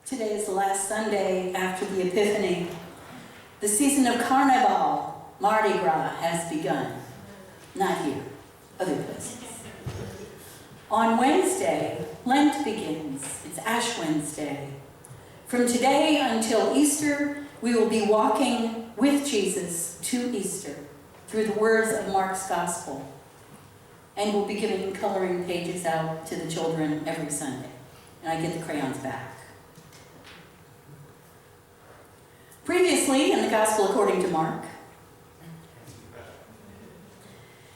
Today is the last Sunday after the Epiphany. The season of Carnival, Mardi Gras, has begun. Not here, other places. On Wednesday, Lent begins. It's Ash Wednesday. From today until Easter, we will be walking with Jesus to Easter through the words of Mark's Gospel. And we'll be giving coloring pages out to the children every Sunday. And I get the crayons back. Previously, in the Gospel according to Mark,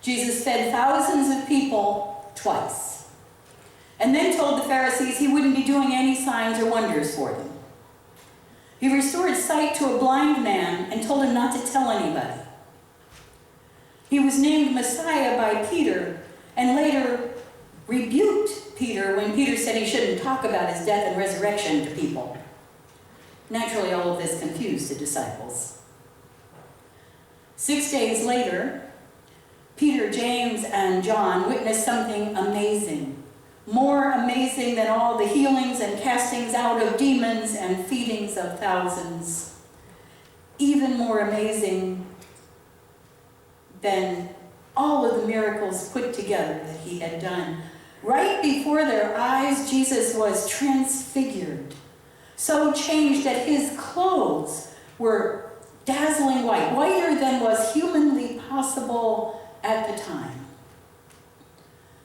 Jesus fed thousands of people twice, and then told the Pharisees he wouldn't be doing any signs or wonders for them. He restored sight to a blind man and told him not to tell anybody. He was named Messiah by Peter, and later rebuked Peter when Peter said he shouldn't talk about his death and resurrection to people. Naturally, all of this confused the disciples. 6 days later, Peter, James, and John witnessed something amazing, more amazing than all the healings and castings out of demons and feedings of thousands, even more amazing than all of the miracles put together that he had done. Right before their eyes, Jesus was transfigured, so changed that his clothes were dazzling white, whiter than was humanly possible at the time.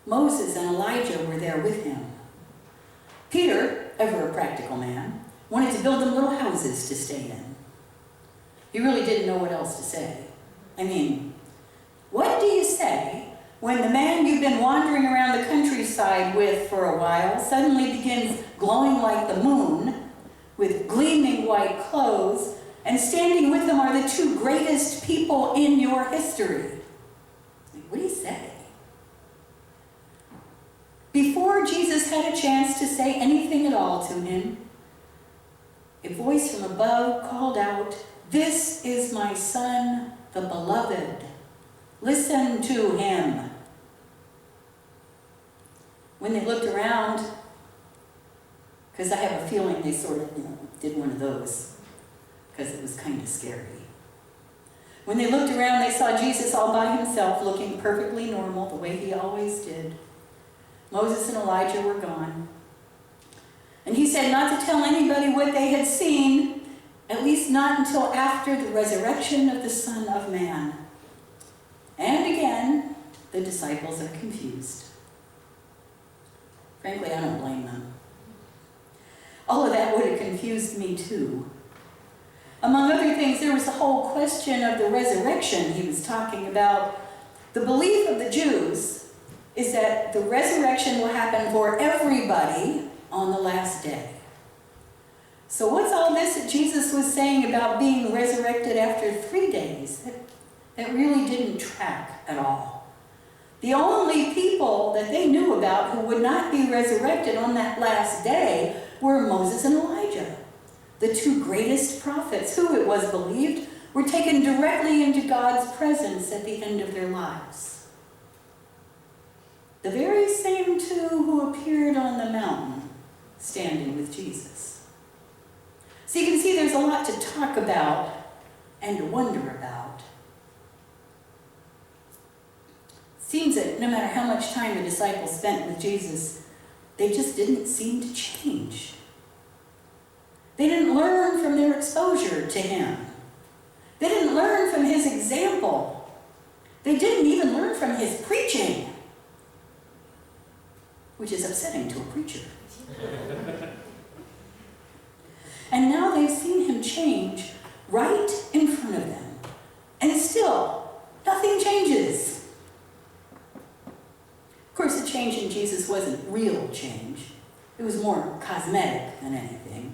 Moses and Elijah were there with him. Peter, ever a practical man, wanted to build them little houses to stay in. He really didn't know what else to say. I mean, what do you say when the man you've been wandering around the countryside with for a while suddenly begins glowing like the moon, with gleaming white clothes, and standing with them are the two greatest people in your history? What do you say? Before Jesus had a chance to say anything at all to him, a voice from above called out, "This is my Son, the Beloved. Listen to him." When they looked around, because I have a feeling they sort of, did one of those, because it was kind of scary. When they looked around, they saw Jesus all by himself, looking perfectly normal, the way he always did. Moses and Elijah were gone. And he said not to tell anybody what they had seen, at least not until after the resurrection of the Son of Man. And again, the disciples are confused. Frankly, I don't blame them. All of that would have confused me too. Among other things, there was the whole question of the resurrection he was talking about. The belief of the Jews is that the resurrection will happen for everybody on the last day. So what's all this that Jesus was saying about being resurrected after 3 days? That really didn't track at all. The only people that they knew about who would not be resurrected on that last day were Moses and Elijah, the two greatest prophets who, it was believed, were taken directly into God's presence at the end of their lives. The very same two who appeared on the mountain standing with Jesus. So you can see there's a lot to talk about and to wonder about. Seems that no matter how much time the disciples spent with Jesus, they just didn't seem to change. They didn't learn from their exposure to him. They didn't learn from his example. They didn't even learn from his preaching, which is upsetting to a preacher. And now they've seen him change right in front of them. And still, nothing changes. Of course, the change in Jesus wasn't real change. It was more cosmetic than anything.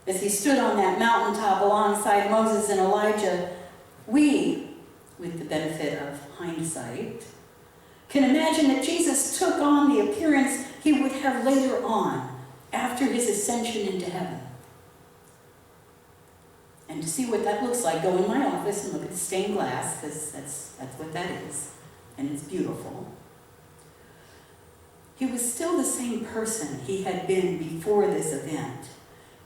As he stood on that mountaintop alongside Moses and Elijah, we, with the benefit of hindsight, can imagine that Jesus took on the appearance he would have later on, after his ascension into heaven. And to see what that looks like, go in my office and look at the stained glass, because that's what that is, and it's beautiful. He was still the same person he had been before this event.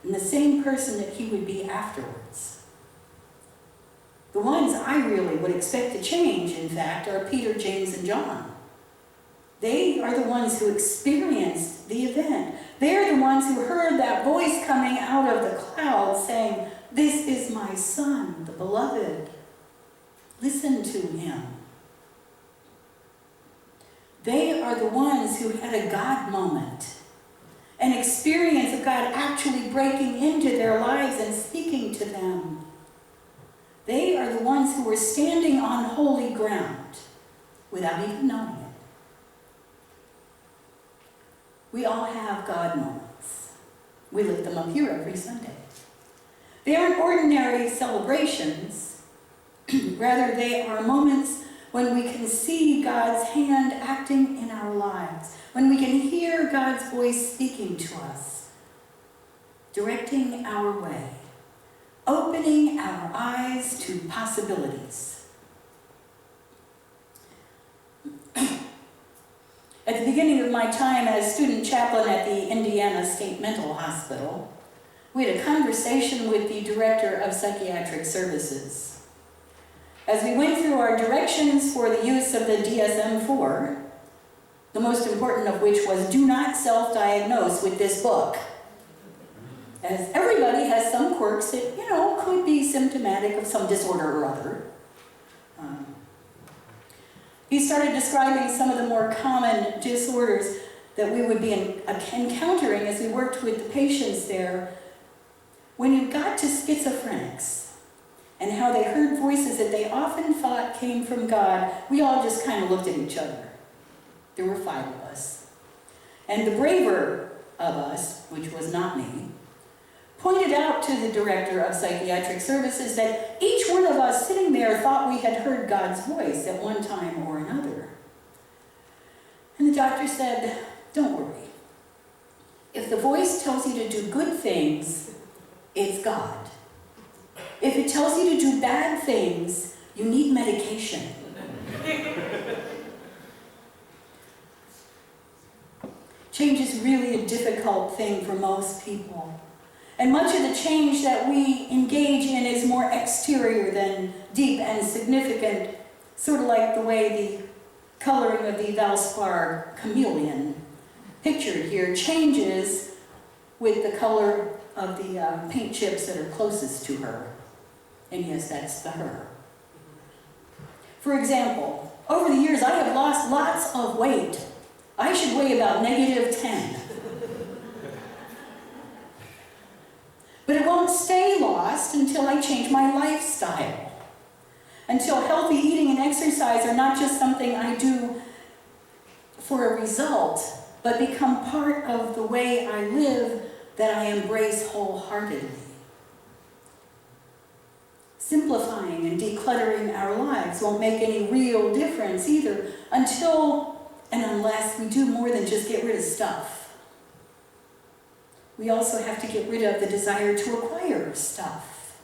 and the same person that he would be afterwards. The ones I really would expect to change, in fact, are Peter, James, and John. They are the ones who experienced the event. They're the ones who heard that voice coming out of the cloud saying, "This is my Son, the beloved. Listen to him." They are the ones who had a God moment, an experience of God actually breaking into their lives and speaking to them. They are the ones who were standing on holy ground without even knowing it. We all have God moments. We lift them up here every Sunday. They aren't ordinary celebrations. Rather, they are moments when we can see God's hand acting in our lives, when we can hear God's voice speaking to us, directing our way, opening our eyes to possibilities. At the beginning of my time as student chaplain at the Indiana State Mental Hospital, we had a conversation with the director of psychiatric services. As we went through our directions for the use of the DSM-4, the most important of which was do not self-diagnose with this book, as everybody has some quirks that, could be symptomatic of some disorder or other. He started describing some of the more common disorders that we would be encountering as we worked with the patients there. When you got to schizophrenics and how they heard voices that they often thought came from God, we all just kind of looked at each other. There were 5 of us. And the braver of us, which was not me, pointed out to the director of psychiatric services that each one of us sitting there thought we had heard God's voice at one time or another. And the doctor said, "Don't worry. If the voice tells you to do good things, it's God. If it tells you to do bad things, you need medication." Change is really a difficult thing for most people. And much of the change that we engage in is more exterior than deep and significant, sort of like the way the coloring of the Valspar chameleon, pictured here, changes with the color of the paint chips that are closest to her. And yes, that's the her. For example, over the years I have lost lots of weight. I should weigh about -10. But it won't stay lost until I change my lifestyle. Until healthy eating and exercise are not just something I do for a result, but become part of the way I live that I embrace wholeheartedly. Simplifying and decluttering our lives won't make any real difference either until and unless we do more than just get rid of stuff. We also have to get rid of the desire to acquire stuff.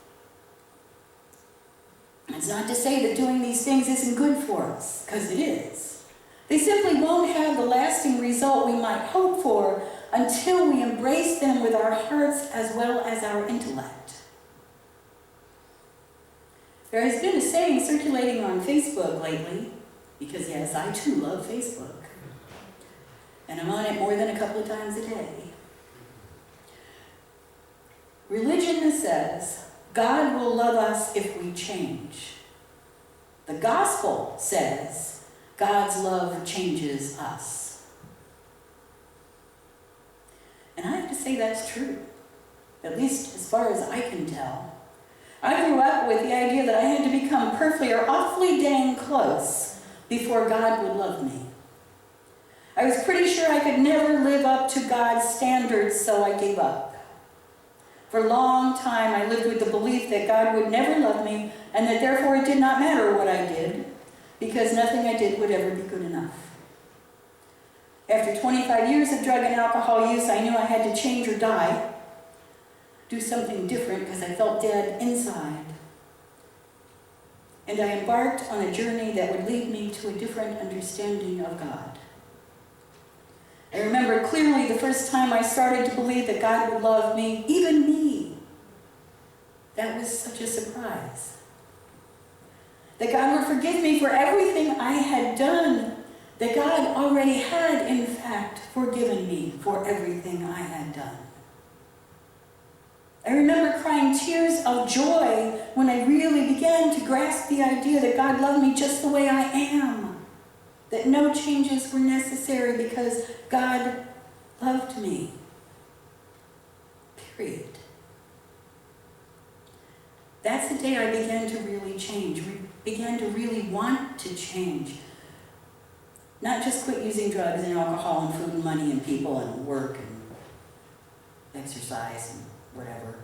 It's not to say that doing these things isn't good for us, because it is. They simply won't have the lasting result we might hope for until we embrace them with our hearts as well as our intellect. There has been a saying circulating on Facebook lately, because yes, I too love Facebook, and I'm on it more than a couple of times a day. Religion says God will love us if we change. The gospel says God's love changes us. And I have to say that's true, at least as far as I can tell. I grew up with the idea that I had to become perfectly or awfully dang close before God would love me. I was pretty sure I could never live up to God's standards, so I gave up. For a long time, I lived with the belief that God would never love me, and that therefore it did not matter what I did, because nothing I did would ever be good enough. After 25 years of drug and alcohol use, I knew I had to change or die, do something different, because I felt dead inside. And I embarked on a journey that would lead me to a different understanding of God. I remember clearly the the first time I started to believe that God would love me, even me. That was such a surprise. That God would forgive me for everything I had done. That God already had, in fact, forgiven me for everything I had done. I remember crying tears of joy when I really began to grasp the idea that God loved me just the way I am. That no changes were necessary because God loved me. Period. That's the day I began to really change, began to really want to change. Not just quit using drugs and alcohol and food and money and people and work and exercise and whatever.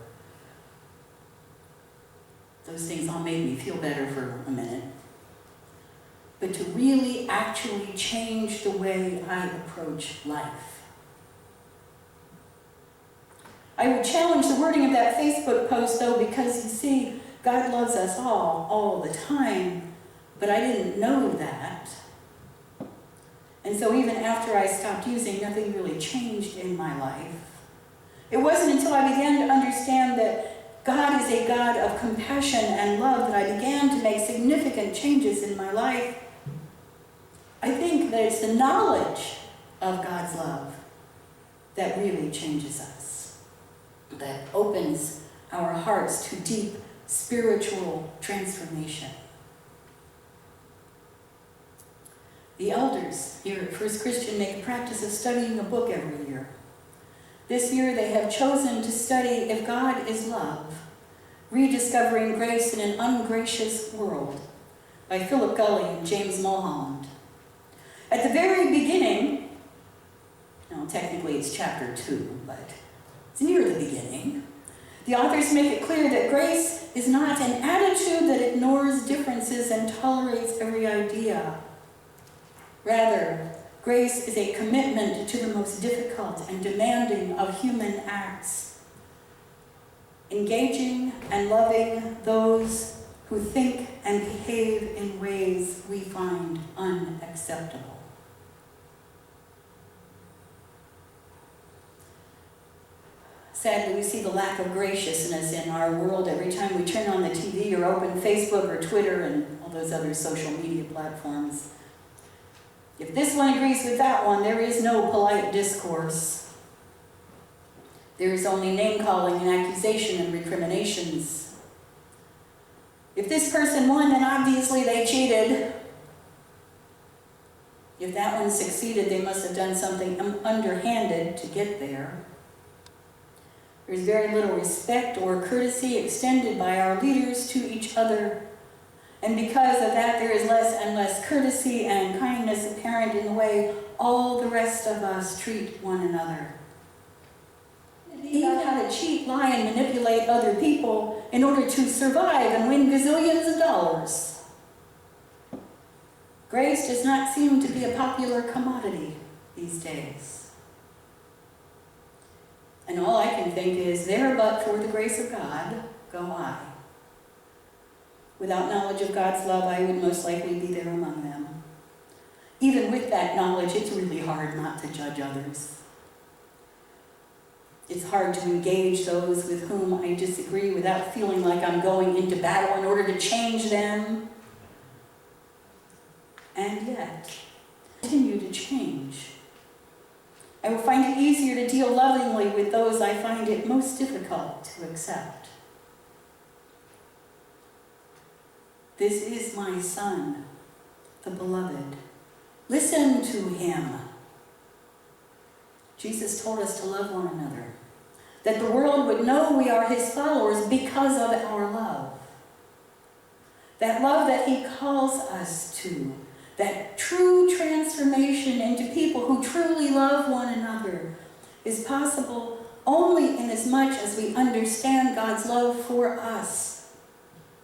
Those things all made me feel better for a minute. But to really actually change the way I approach life. I would challenge the wording of that Facebook post, though, because you see, God loves us all the time, but I didn't know that. And so even after I stopped using, nothing really changed in my life. It wasn't until I began to understand that God is a God of compassion and love that I began to make significant changes in my life. I think that it's the knowledge of God's love that really changes us, that opens our hearts to deep spiritual transformation. The elders here at First Christian make a practice of studying a book every year. This year they have chosen to study If God is Love, Rediscovering Grace in an Ungracious World by Philip Gulley and James Mulholland. At the very beginning, technically it's chapter 2, but it's near the beginning, the authors make it clear that grace is not an attitude that ignores differences and tolerates every idea. Rather, grace is a commitment to the most difficult and demanding of human acts, engaging and loving those who think and behave in ways we find unacceptable. Sadly, we see the lack of graciousness in our world every time we turn on the TV or open Facebook or Twitter and all those other social media platforms. If this one agrees with that one, there is no polite discourse. There is only name-calling and accusation and recriminations. If this person won, then obviously they cheated. If that one succeeded, they must have done something underhanded to get there. There's very little respect or courtesy extended by our leaders to each other. And because of that, there is less and less courtesy and kindness apparent in the way all the rest of us treat one another. Even how to cheat, lie, and manipulate other people in order to survive and win gazillions of dollars. Grace does not seem to be a popular commodity these days. And all I can think is, there but for the grace of God, go I. Without knowledge of God's love, I would most likely be there among them. Even with that knowledge, it's really hard not to judge others. It's hard to engage those with whom I disagree without feeling like I'm going into battle in order to change them. And yet, continue to change. I will find it easier to deal lovingly with those I find it most difficult to accept. This is my Son, the Beloved. Listen to him. Jesus told us to love one another, that the world would know we are his followers because of our love. That love that he calls us to, that true transformation into people who truly love one another, is possible only inasmuch as we understand God's love for us,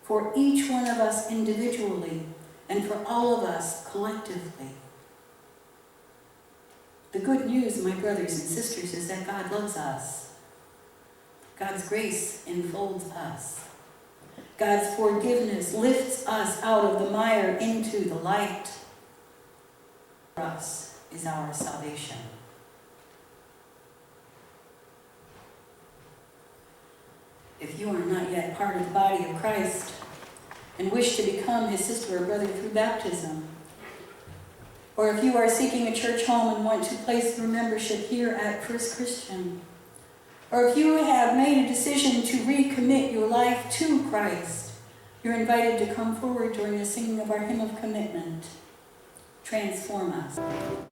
for each one of us individually, and for all of us collectively. The good news, my brothers and sisters, is that God loves us. God's grace enfolds us. God's forgiveness lifts us out of the mire into the light. For us is our salvation. If you are not yet part of the body of Christ and wish to become his sister or brother through baptism, or if you are seeking a church home and want to place your membership here at First Christian, or if you have made a decision to recommit your life to Christ, you're invited to come forward during the singing of our hymn of commitment, Transform Us.